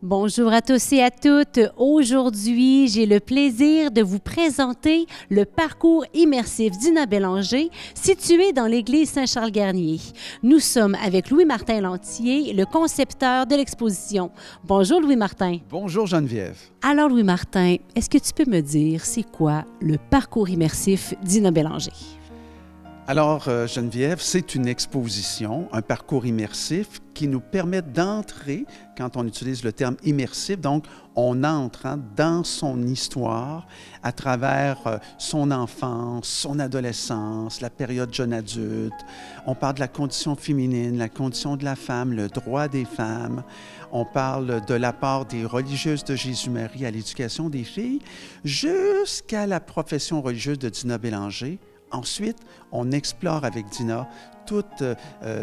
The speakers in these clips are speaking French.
Bonjour à tous et à toutes. Aujourd'hui, j'ai le plaisir de vous présenter le parcours immersif d'Ina Bélanger, situé dans l'église Saint-Charles-Garnier. Nous sommes avec Louis-Martin Lantier, le concepteur de l'exposition. Bonjour Louis-Martin. Bonjour Geneviève. Alors Louis-Martin, est-ce que tu peux me dire c'est quoi le parcours immersif d'Ina Bélanger? Alors Geneviève, c'est une exposition, un parcours immersif qui nous permet d'entrer, quand on utilise le terme immersif, donc on entre dans son histoire à travers son enfance, son adolescence, la période jeune adulte. On parle de la condition féminine, la condition de la femme, le droit des femmes. On parle de l'apport des religieuses de Jésus-Marie à l'éducation des filles, jusqu'à la profession religieuse de Dina Bélanger. Ensuite, on explore avec Dina toute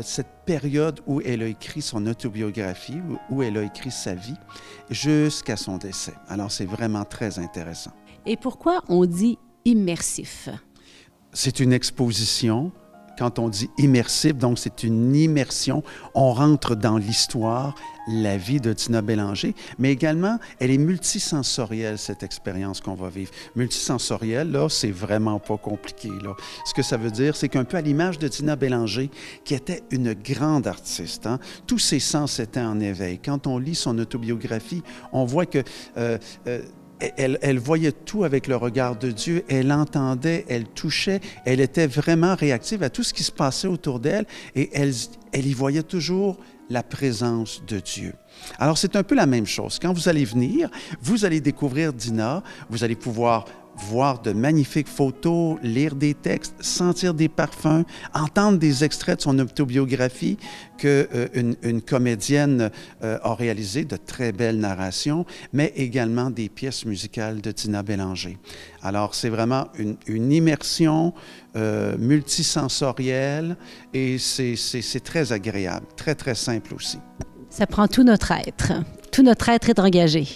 cette période où elle a écrit son autobiographie, où elle a écrit sa vie, jusqu'à son décès. Alors, c'est vraiment très intéressant. Et pourquoi on dit immersif? C'est une exposition. Quand on dit immersif, donc c'est une immersion. On rentre dans l'histoire, la vie de Dina Bélanger, mais également, elle est multisensorielle, cette expérience qu'on va vivre. Multisensorielle, là, c'est vraiment pas compliqué, là. Ce que ça veut dire, c'est qu'un peu à l'image de Dina Bélanger, qui était une grande artiste, hein, tous ses sens étaient en éveil. Quand on lit son autobiographie, on voit que elle voyait tout avec le regard de Dieu, elle entendait, elle touchait, elle était vraiment réactive à tout ce qui se passait autour d'elle et elle y voyait toujours la présence de Dieu. Alors, c'est un peu la même chose. Quand vous allez venir, vous allez découvrir Dina, vous allez pouvoir voir de magnifiques photos, lire des textes, sentir des parfums, entendre des extraits de son autobiographie qu'une comédienne a réalisé, de très belles narrations, mais également des pièces musicales de Dina Bélanger. Alors, c'est vraiment une immersion multisensorielle et c'est très agréable, très, très simple aussi. Ça prend tout notre être. Tout notre être est engagé.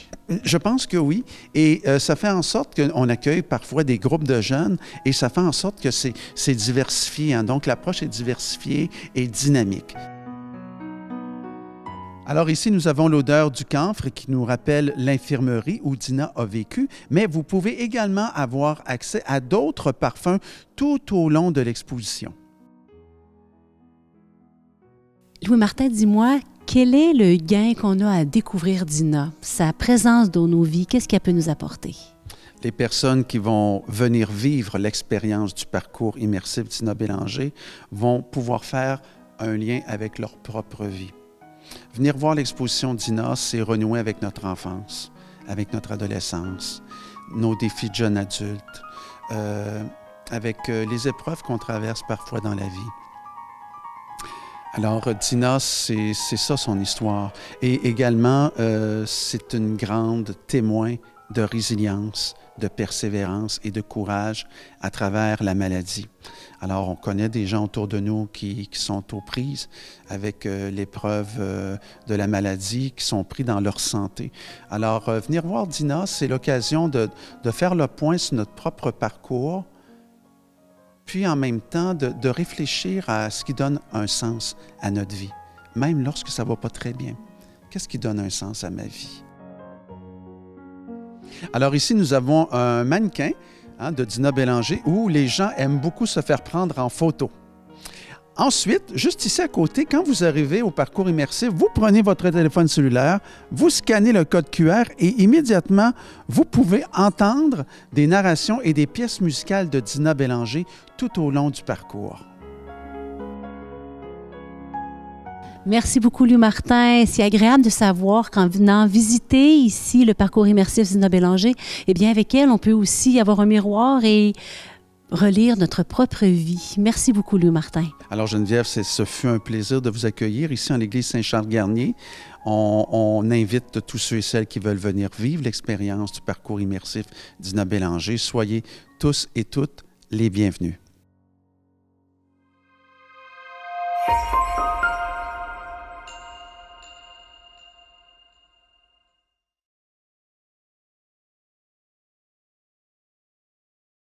Je pense que oui. Et ça fait en sorte qu'on accueille parfois des groupes de jeunes et ça fait en sorte que c'est diversifié. Hein? Donc, l'approche est diversifiée et dynamique. Alors ici, nous avons l'odeur du camphre qui nous rappelle l'infirmerie où Dina a vécu, mais vous pouvez également avoir accès à d'autres parfums tout au long de l'exposition. Louis-Martin, dis-moi, quel est le gain qu'on a à découvrir Dina? Sa présence dans nos vies, qu'est-ce qu'elle peut nous apporter? Les personnes qui vont venir vivre l'expérience du parcours immersif Dina Bélanger vont pouvoir faire un lien avec leur propre vie. Venir voir l'exposition Dina, c'est renouer avec notre enfance, avec notre adolescence, nos défis de jeunes adultes, avec les épreuves qu'on traverse parfois dans la vie. Alors, Dina, c'est ça son histoire. Et également, c'est une grande témoin de résilience, de persévérance et de courage à travers la maladie. Alors, on connaît des gens autour de nous qui sont aux prises avec l'épreuve de la maladie, qui sont pris dans leur santé. Alors, venir voir Dina, c'est l'occasion de faire le point sur notre propre parcours, puis en même temps de réfléchir à ce qui donne un sens à notre vie, même lorsque ça ne va pas très bien. Qu'est-ce qui donne un sens à ma vie? Alors ici, nous avons un mannequin de Dina Bélanger où les gens aiment beaucoup se faire prendre en photo. Ensuite, juste ici à côté, quand vous arrivez au parcours immersif, vous prenez votre téléphone cellulaire, vous scannez le code QR et immédiatement, vous pouvez entendre des narrations et des pièces musicales de Dina Bélanger tout au long du parcours. Merci beaucoup, Louis-Martin. C'est agréable de savoir qu'en venant visiter ici le parcours immersif d'Ina Bélanger, eh bien, avec elle, on peut aussi avoir un miroir et relire notre propre vie. Merci beaucoup, Louis-Martin. Alors, Geneviève, ce fut un plaisir de vous accueillir ici en l'église Saint-Charles-Garnier. On invite tous ceux et celles qui veulent venir vivre l'expérience du parcours immersif d'Ina Bélanger. Soyez tous et toutes les bienvenus.